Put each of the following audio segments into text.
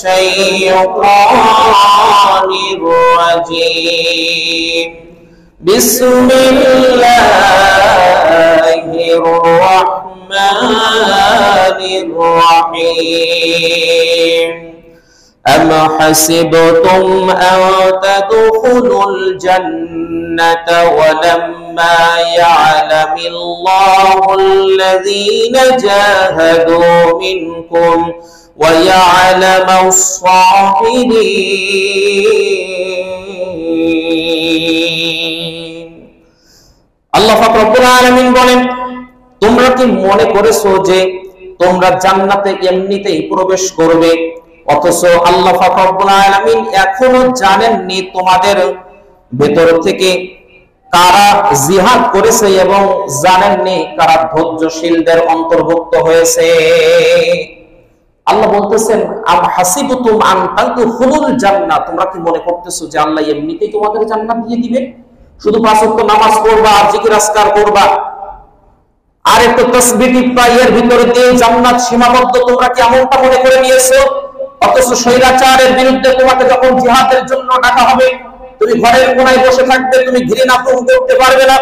الشيطان الرجيم بسم الله الرحمن الرحيم أم حسبتم أن تدخلوا الجنة ولما يعلم الله الذين جاهدوا منكم ويعلم الصابرين আল্লাহ পাক রব্বুল আলামিন বলেন, তোমরা কি মনে করেছো যে তোমরা জান্নাতে এমনিতেই প্রবেশ করবে, অথচ আল্লাহ পাক রব্বুল আলামিন এখনো জানেননি তোমাদের ভেতর থেকে কারা জিহাদ করেছে এবং জানেননি কারা ধৈর্যশীলদের অন্তর্ভুক্ত হয়েছে। আল্লাহ বলতেছেন, আম হাসিবতুম আন তাদখুলুল জান্নাহ, তোমরা কি মনে করতেছো যে আল্লাহ এমনিতেই তোমাদের জান্নাত দিয়ে দিবে? শুধু পাঁচ ওয়াক্ত নামাজ পড়বা আর জিকির আজকার করবা আর একটু তাসবিহ টিপবা, এর ভিতরে দিয়ে জান্নাত সীমাবদ্ধ, তোমরা কি এমনটা মনে করে নিয়েছো? অথচ স্বৈরাচারের বিরুদ্ধে তোমাকে যখন জিহাদের জন্য ডাকা হবে, তুমি ঘরের কোনায় বসে থাকবে, তুমি ঘৃণা প্রকাশ করতে পারবে না।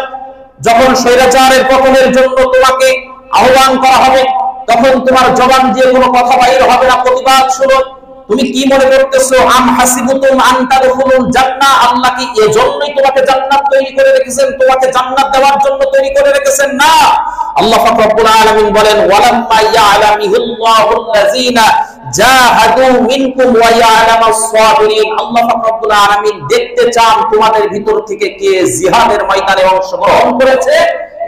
যখন স্বৈরাচারের পতনের জন্য তোমাকে আহ্বান করা হবে, তখন তোমার জবান দিয়ে কোনো কথা বাইর হবে না, প্রতিবাদ শুনো। তুমি কি মনে করতেছো? আম হাসিবতুম আন তাদখুলুল জান্নাহ, আল্লাহ কি এজন্যই তোমাকে জান্নাত তৈরি করে রেখেছেন, তোমাকে জান্নাত দেওয়ার জন্য তৈরি করে রেখেছেন? না। আল্লাহ পাক রব্বুল আলামিন বলেন, ওয়ালাম্মা ইয়ালামিহুল্লাহুল্লাযিনা জাহাদু মিনকুম ওয়া ইয়ালামাস সাবিরিন, আল্লাহ পাক রব্বুল আলামিন দেখতে চান তোমাদের ভিতর থেকে কে জিহাদের ময়দানে অংশগ্রহণ করেছে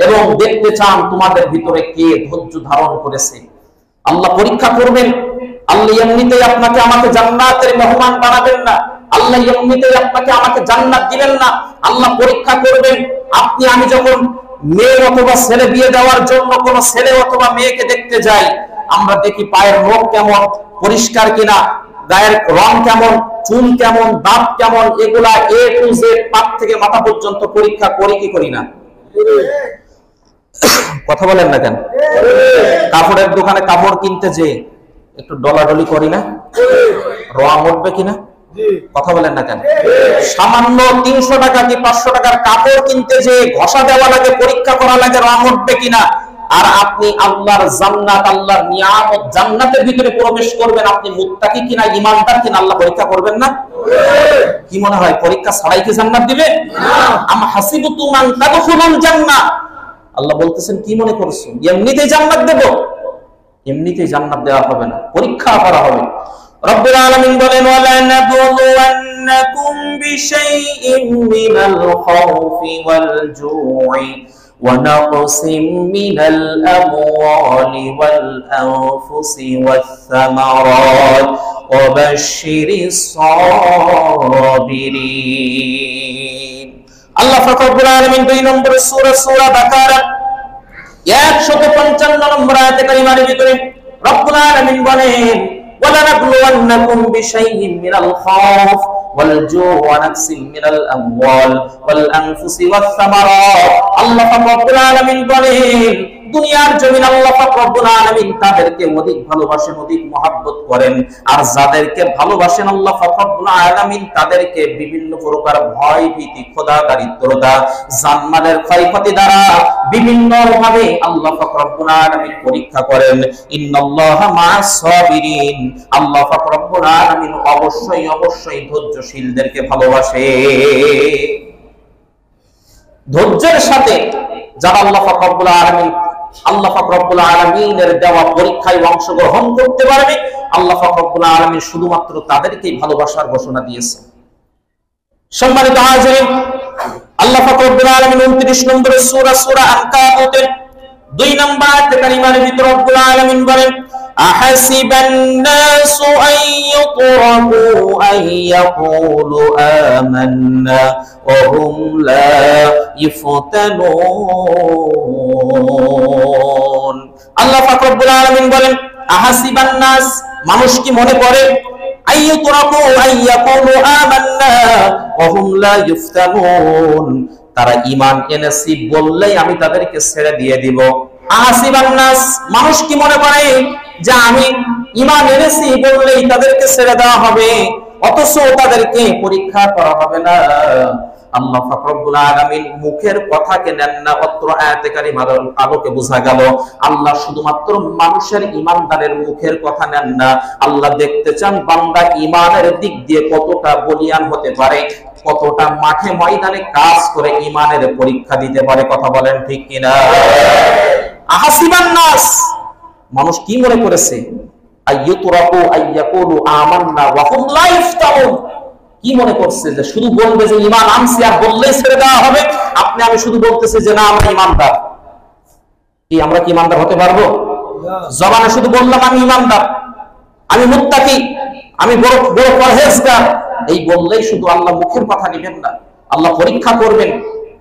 এবং দেখতে চান তোমাদের ভিতরে কে ধৈর্য ধারণ করেছে। আল্লাহ পরীক্ষা করবেন। আল্লাহ এমনিতেই আপনাকে আমাকে জান্নাতের মেহমান বানাবেন না, আল্লাহ এমনিতেই আপনাকে আমাকে জান্নাত দিবেন না। আল্লাহ পরীক্ষা করবেন। আপনি আমি যখন মেয়ে অথবা ছেলে বিয়ে দেওয়ার জন্য কোন ছেলে অথবা মেয়েকে দেখতে যাই, আমরা দেখি পায়ের নখ কেমন, পরিষ্কার কিনা, গায়ের রং কেমন, চুল কেমন, দাঁত কেমন, এগুলা এ টু জেড পা থেকে মাথা পর্যন্ত পরীক্ষা করি কি করি না? কথা বলেন না কেন? কাপড়ের দোকানে কাপড় কিনতে যে একটু ডলাডলি করি না, রং উঠবে কিনা? কথা বলেন না কেন? সামান্য 300 টাকা কি 500 টাকার কাপড় কিনতে যে ঘষা দেওয়া লাগে, পরীক্ষা করা লাগে রং উঠবে কিনা। আর আপনি আল্লাহর জান্নাত, আল্লাহর নিয়ামত, জান্নাতের ভিতরে প্রবেশ করবেন, আপনি মুত্তাকি কিনা, ঈমানদার কিনা আল্লাহ পরীক্ষা করবেন না? কি মনে হয় পরীক্ষা ছাড়াই কি জান্নাত দিবে? আম হাসিবতুম আন তাদখুলুল জান্নাহ, আল্লাহ বলতেছেন কি মনে করছো এমনিতেই জান্নাত দেব? এমনিতেই জান্নাত দেওয়া হবে না, পরীক্ষা করা হবে। রব্বুল আলামিন বলেন, ওয়ালা নাবলুওয়ান্নাকুম বিশাইইন মিনাল খাউফি ওয়াল জু'i ওয়া নাকসিম মিনাল আমওয়ালি ওয়াল আনফুসি ওয়াস সামারাত ওয়া বাশশিরিস সাবিরিন। আল্লাহ রব্বুল আলামিন 2 নম্বর সূরা বাকারা 155 নম্বর আয়াতে কারিমার ভিতরে রব্বুল আলামিন বলেন, ওয়ালা নাবলুওয়ান্নাকুম বিশাইইন মিনাল খাউফ ওয়াল জু'i ওয়া নাকসিম মিনাল আমওয়াল ওয়াল আনফুসি ওয়াস সামারাত। আল্লাহ রব্বুল আলামিন বলেন, দুনিয়ার জমিন আল্লাহ পাক রব্বুল আলামিন তাদেরকে অধিক ভালোবাসেন, অধিক মহব্বত করেন, আর যাদেরকে ভালোবাসেন আল্লাহ পাক রব্বুল আলামিন তাদেরকে বিভিন্ন প্রকার ভয় ভীতি, খোদা দারিদ্রতা, জানমালের ক্ষয়ক্ষতি দ্বারা বিভিন্ন ভাবে আল্লাহ পাক রব্বুল আলামিন পরীক্ষা করেন। ইন্নাল্লাহা মা'আস সাবিরিন, আল্লাহ পাক রব্বুল আলামিন অবশ্যই অবশ্যই ধৈর্যশীলদেরকে ভালোবাসে। ধৈর্যের সাথে যারা আল্লাহ পাক রব্বুল আলামিনের দেওয়া পরীক্ষায় অংশগ্রহণ করতে পারবে, আল্লাহ পাক রব্বুল আলামিন শুধুমাত্র তাদেরকেই ভালোবাসার ঘোষণা দিয়েছে। সম্মানিত হাজিরিন, আল্লাহ পাক রব্বুল আলামিন 29 নম্বর সূরা আনকাবুতের 2 নম্বর আয়াতে কারিমার ভিতরে রব্বুল আলামিন বলেন, আহাসিবান নাসু আন ইউতরাকু আন ইয়াকুলু আমান্না ওয়া হুম লা ইফতানুন। আল্লাহ পাক রব্বুল আলামিন বলেন, আহাসিবান নাস, মানুষ কি মনে করে, আন ইউতরাকু আন ইয়াকুলু আমান্না ওয়া হুম লা ইফতানুন, তারা ঈমান এনেছি বললেই আমি তাদেরকে ছেড়ে দিয়ে দিব। আহাসিবান নাস, মানুষ কি মনে করে, যে আমি ঈমান এনেছি বললেই তাদেরকে ছেড়ে দেওয়া হবে, অথচ তাদেরকে পরীক্ষা করা হবে না। আল্লাহ পাক রব্বুল আলামিন মুখের কথাকে নেন না। অত্র আয়াতে কারিমার আলোকে বোঝা গেল আল্লাহ শুধুমাত্র মানুষের ঈমানদারের মুখের কথা নেন না, আল্লাহ দেখতে চান বান্দা ঈমানের দিক দিয়ে কতটা বলিয়ান হতে পারে, কতটা মাঠে ময়দানে কাজ করে ঈমানের পরীক্ষা দিতে পারে। কথা বলেন ঠিক কিনা? আহাসিবান নাস, মানুষ কি মনে করেছে, আইয়ুতরাকু আইয়াকুলু আমান্না ওয়া হুম লা ইফতানুন, কি মনে করছে যে শুধু বলবে যে ঈমান আনছি আর বললেই ছেড়ে দেওয়া হবে? আপনি আমি শুধু বলতেছি যে না আমরা ঈমানদার, কি আমরা কি ঈমানদার হতে পারবো? জবানে শুধু বললাম আমি ঈমানদার, আমি মুত্তাকি, আমি বড় বড় পরহেজগার, এই বললেই শুধু আল্লাহ মুখের কথা নেবেন না, আল্লাহ পরীক্ষা করবেন।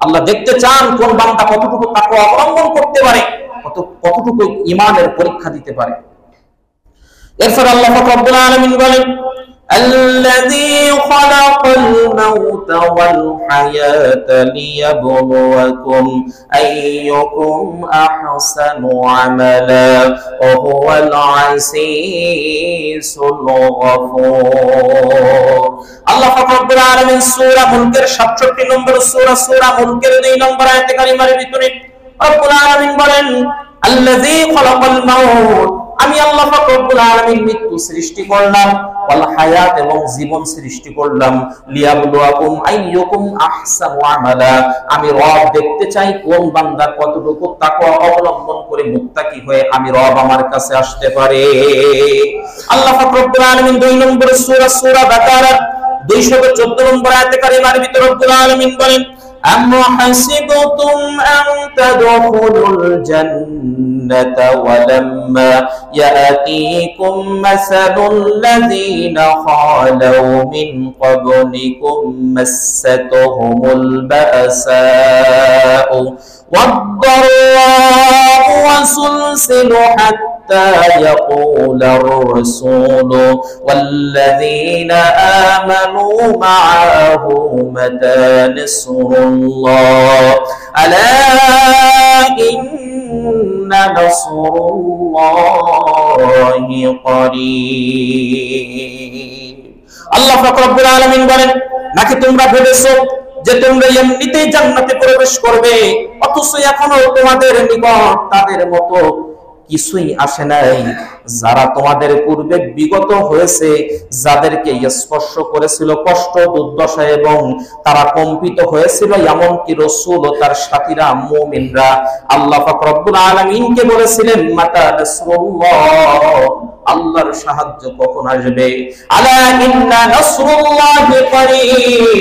আল্লাহ দেখতে চান কোন বান্দা কতটুকু তাকওয়া অবলম্বন করতে পারে, কতটুকু ঈমানের পরীক্ষা দিতে পারে। এরপর আল্লাহ পাক রব্বুল আলামিন বলেন الذي خلق الموت والحياة ليبلوكم أيكم أحسن عملا وهو العزيز الغفور। আল্লাহ পাক রব্বুল আলামিন সূরা মুলকের 67 নম্বর সূরা মুলকের 2 নম্বর আয়াতে কারিমার ভিতরে রব্বুল আলামিন বলেন আল্লাযী খালাকাল মাউত, আমি আল্লাহ পাক রব্বুল আলামিন মৃত্যু সৃষ্টি করলাম, ওয়াল হায়াত এবং জীবন সৃষ্টি করলাম, লিয়াবলুয়াকুম আইয়ুকুম আহসানু আমালা, আমি রব দেখতে চাই কোন বান্দা কতটুকু তাকওয়া অবলম্বন করে মুত্তাকি হয়ে আমি রব আমার কাছে আসতে পারে। আল্লাহ পাক রব্বুল আলামিন 2 নম্বর সূরা বাকারা 214 নম্বর আয়াতে কারিমার ভিতরে রব্বুল আলামিন বলেন أم حسبتم أن تدخلوا الجنة ولما يأتيكم مثل الذين خلوا من قبلكم مستهم البأساء والضراء وزلزلوا حتى يقول الرسول والذين آمنوا معه متى نصر الله ألا إن نصر الله قريب। আল্লাহ পাক রব্বুল আলামিন বলেন নাকি তোমরা ভেবেছো যে তোমরা এমনিতেই জান্নাতে প্রবেশ করবে, অথচ এখনো তোমাদের নিকট তাদের মতো কিছুই আসে নাই যারা তোমাদের পূর্বে বিগত হয়েছে, যাদেরকে স্পর্শ করেছিল কষ্ট দুর্দশা এবং তারা কম্পিত হয়েছিল, এমনকি রাসূল ও তার সাথীরা মুমিনরা আল্লাহ পাক রব্বুল আলামিনকে বলেছিলেন মাতা নাসরুল্লাহ, আল্লাহর সাহায্য কখন আসবে? আলা ইন্না নাসরুল্লাহি করিব।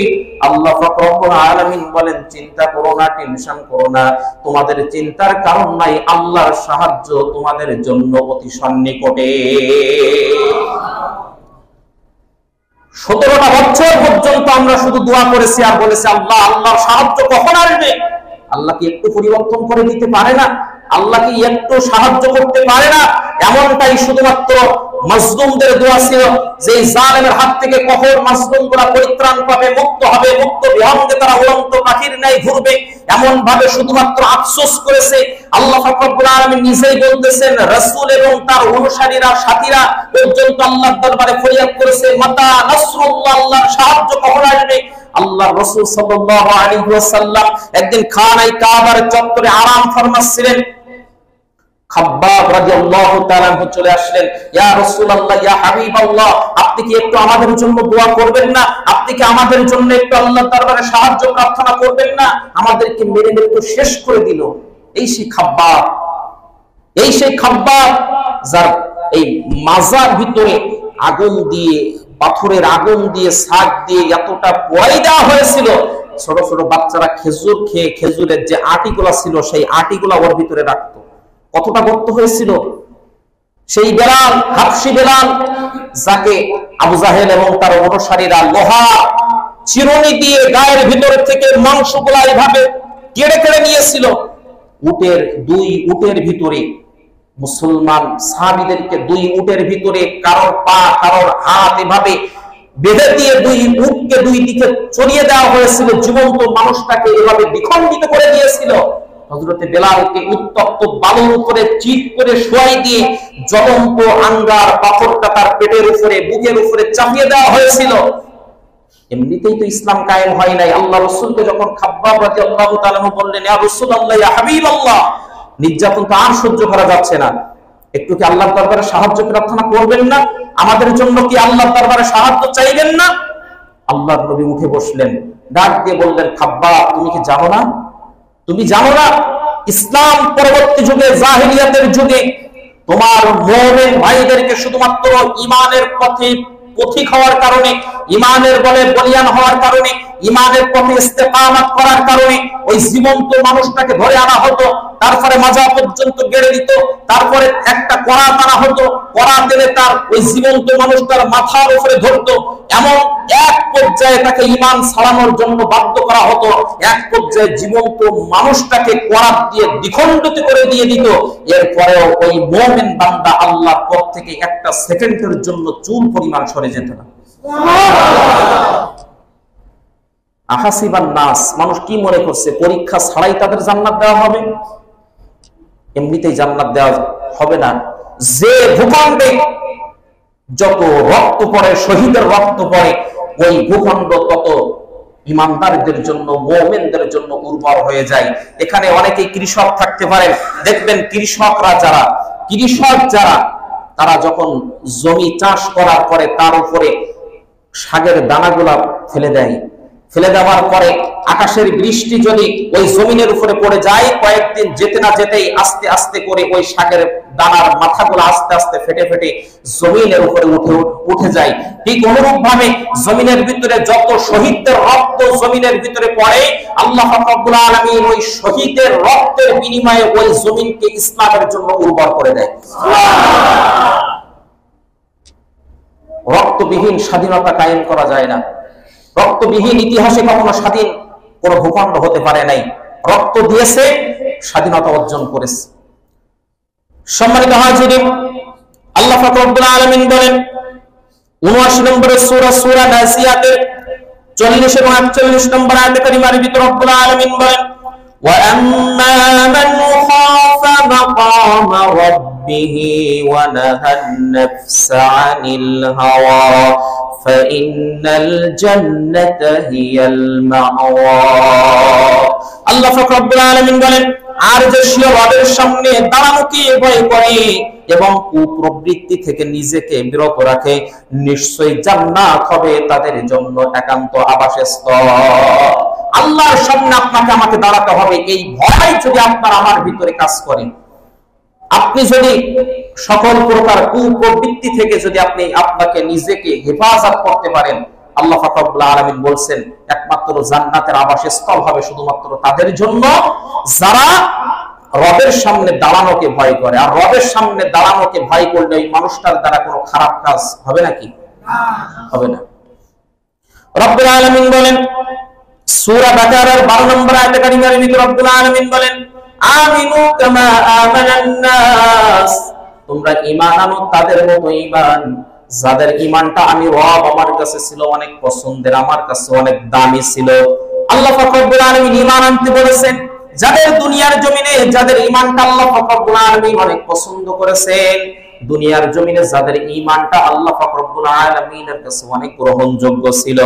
আল্লাহ পাক রব্বুল আলামিন বলেন চিন্তা করো না, টেনশন করো না, তোমাদের চিন্তার কারণ নাই, আল্লাহর সাহায্য তোমাদের জন্য অতি সন্নিকটে। 17টা বছর পর্যন্ত আমরা শুধু দোয়া করেছি আর বলেছি আল্লাহ আল্লাহর সাহায্য কখন আসবে? আল্লাহ কি একটু পরিবর্তন করে দিতে পারে না? আল্লাহ কি একটু সাহায্য করতে পারে না? এমনটাই শুধুমাত্র মাজলুমদের দোয়া ছিল যে জালেমের হাত থেকে কখন মাজলুমরা পরিত্রাণ পাবে, মুক্ত হবে, মুক্ত বিহঙ্গে তারা উড়ন্ত পাখির ন্যায় ঘুরবে, এমন ভাবে শুধুমাত্র আফসোস করেছে। আল্লাহ পাক রব্বুল আলামিন নিজেই বলতেছেন রাসূল এবং তার অনুসারীরা সাথীরা পর্যন্ত আল্লাহর দরবারে ফরিয়াদ করেছে মাতা নাসরুল্লাহ, আল্লাহর সাহায্য কখন আসবে? আল্লাহর রাসূল সাল্লাল্লাহু আলাইহি ওয়াসাল্লাম একদিন খানায়ে কাবার চত্বরে আরাম ফরমাচ্ছিলেন। খাব্বাব রাদিয়াল্লাহু তাআলা চলে আসলেন, ইয়া রাসূলুল্লাহ ইয়া হাবিবাল্লাহ, আপনি কি একটু আমাদের জন্য দোয়া করবেন না? আপনি কি আমাদের জন্য একটু আল্লাহর দরবারে সাহায্য প্রার্থনা করবেন না? আমাদেরকে মেরে মেরে তো শেষ করে দিল। এই সেই খাব্বাব যার এই মাজার ভিতরে আগুন দিয়ে, পাথরের আগুন দিয়ে, শাক দিয়ে এতটা পোড়াই দেওয়া হয়েছিল, ছোট ছোট বাচ্চারা খেজুর খেয়ে খেজুরের যে আটিগুলা ছিল সেই আটিগুলা ওর ভিতরে রাখতো। কতটা গর্ত হয়েছিল! সেই বেলাল, হাবশী বেলাল, যাকে আবু জাহেল এবং তার অনুসারীরা লোহা চিরুনি দিয়ে গায়ের ভিতর থেকে মাংসগুলা এইভাবে কেড়ে কেড়ে নিয়েছিল। দুই উটের ভিতরে মুসলমান সাহাবীদেরকে 2 উটের ভিতরে কারোর পা কারোর হাত এভাবে বেঁধে দিয়ে 2 উটকে 2 দিকে ছড়িয়ে দেওয়া হয়েছিল, জীবন্ত মানুষটাকে এভাবে বিখণ্ডিত করে দিয়েছিল। হযরতে বেলালকে উত্তপ্ত বালুর উপরে চিৎ করে শোয়াই দিয়ে জ্বলন্ত আঙ্গার পাথরটা তার পেটের উপরে বুকের উপরে চাপিয়ে দেওয়া হয়েছিল। এমনিতেই তো ইসলাম কায়েম হয় নাই। আল্লাহ রাসূলকে যখন খাব্বাব রাদিয়াল্লাহু তাআলা বললেন, ইয়া রাসূলুল্লাহ, ইয়া হাবিবাল্লাহ, নির্যাতন তো আর সহ্য করা যাচ্ছে না, একটু কি আল্লাহর দরবারে সাহায্য প্রার্থনা করবেন না? আমাদের জন্য কি আল্লাহর দরবারে সাহায্য চাইবেন না? আল্লাহর নবী উঠে বসলেন, ডাক দিয়ে বললেন, খাব্বাব, তুমি কি জানো না, তুমি জানো না ইসলাম পরবর্তী যুগে, জাহেলিয়াতের যুগে তোমার মুমিন ভাইদেরকে শুধুমাত্র ঈমানের পথে পথিক হওয়ার কারণে, ঈমানের বলে বলিয়ান হওয়ার কারণে, ঈমানের পথে ইস্তেকামত করার কারণে ওই জীবন্ত মানুষটাকে ধরে আনা হতো, তারপরে মাজা পর্যন্ত গেড়ে দিত, তারপরে একটা করাত আনা হতো, করাত এনে তার ওই জীবন্ত মানুষটার মাথার উপরে ধরতো, এমন এক পর্যায়ে তাকে ঈমান ছাড়ানোর জন্য বাধ্য করা হতো, এক পর্যায়ে জীবন্ত মানুষটাকে করাত দিয়ে দ্বিখণ্ডিত করে দিয়ে দিত। এরপরেও ওই মুমিন বান্দা আল্লাহর পথ থেকে একটা সেকেন্ডের জন্য চুল পরিমাণ সরে যেত না। আহাসিবান নাস, মানুষ কি মনে করছে পরীক্ষা ছাড়াই তাদের জান্নাত দেওয়া হবে? এমনিতেই জান্নাত দেওয়া হবে না। যে ভূখণ্ডে যত রক্ত পড়ে, শহীদের রক্ত পড়ে, ওই ভূখণ্ড তত ইমানদারদের জন্য, মুমিনদের জন্য উর্বর হয়ে যায়। এখানে অনেকেই কৃষক থাকতে পারেন, দেখবেন কৃষকরা যারা তারা যখন জমি চাষ করার পরে তার উপরে শাকের দানাগুলা ফেলে দেয়, ফেলে দেওয়ার পরে আকাশের বৃষ্টি যদি ওই জমিনের উপরে পড়ে যায়, কয়েকদিন যেতে না যেতেই আস্তে আস্তে করে ওই শাকের দানার মাথাগুলো আস্তে আস্তে ফেটে ফেটে জমিনের উপরে উঠে যায়। ঠিক অনুরূপ ভাবে জমিনের ভিতরে যত শহীদদের রক্ত জমিনের ভিতরে পড়ে, আল্লাহ পাক রব্বুল আলামিন ওই শহীদের রক্তের বিনিময়ে ওই জমিনকে ইসলামের জন্য উর্বর করে দেয়। রক্তবিহীন স্বাধীনতা কায়েম করা যায় না। রক্তবিহীন ইতিহাসে কখনো স্বাধীন কোন ভূখণ্ড হতে পারে নাই। রক্ত দিয়েছে, স্বাধীনতা অর্জন করেছে। সম্মানিত হাজিরিন, আল্লাহ পাক রব্বুল আলামিন বলেন 79 নম্বরের সূরা নাসিয়াতের 40 এবং 41 নম্বর আয়াতে কারিমার ভিতরে রব্বুল আলামিন বলেন, ওয়া আম্মা মান খাফা মাকামা রাব্বিহি ওয়া নাহান নাফসা আনিল হাওয়া ফাইন্নাল জান্নাতা হিয়াল মাওয়া। আল্লাহ পাক রব্বুল আলামিন বলেন, আর যে রবের সামনে দাঁড়ানোকে ভয় করে এবং কুপ্রবৃত্তি থেকে নিজেকে বিরত রাখে, নিশ্চয়ই জান্নাত হবে তাদের জন্য একান্ত আবাসস্থল। আল্লাহর সামনে আপনাকে আমাকে দাঁড়াতে হবে, এই ভয় যদি আপনার আমার ভিতরে কাজ করে, আপনি যদি সকল প্রকার কুপ্রবৃত্তি থেকে যদি আপনি আপনাকে নিজেকে হেফাজত করতে পারেন, আল্লাহ পাক রব্বুল আলামিন বলছেন একমাত্র জান্নাতের আবাসস্থল হবে শুধুমাত্র তাদের জন্য যারা রবের সামনে দাঁড়ানোকে ভয় করে। আর রবের সামনে দাঁড়ানোকে ভয় করলে ওই মানুষটার দ্বারা কোনো খারাপ কাজ হবে নাকি? হবে না। রব্বুল আলামিন বলেন সূরা বাকারার 12 নম্বর আয়াতে কারিমার ভিতরে রব্বুল আলামিন বলেন, আমিনু কামা আমানান নাস, তোমরা ঈমান আনো তাদের মতো ঈমান, যাদের ঈমানটা আমি রব আমার কাছে ছিল অনেক পছন্দের, আমার কাছে অনেক দামি ছিল। আল্লাহ পাক রব্বুল আলামিন ঈমান আনতে বলেছেন যাদের দুনিয়ার জমিনে, যাদের ঈমানটা আল্লাহ পাক রব্বুল আলামিন অনেক পছন্দ করেছেন, দুনিয়ার জমিনে যাদের ঈমানটা আল্লাহ পাক রব্বুল আলামিনের কাছে অনেক গ্রহণযোগ্য ছিল।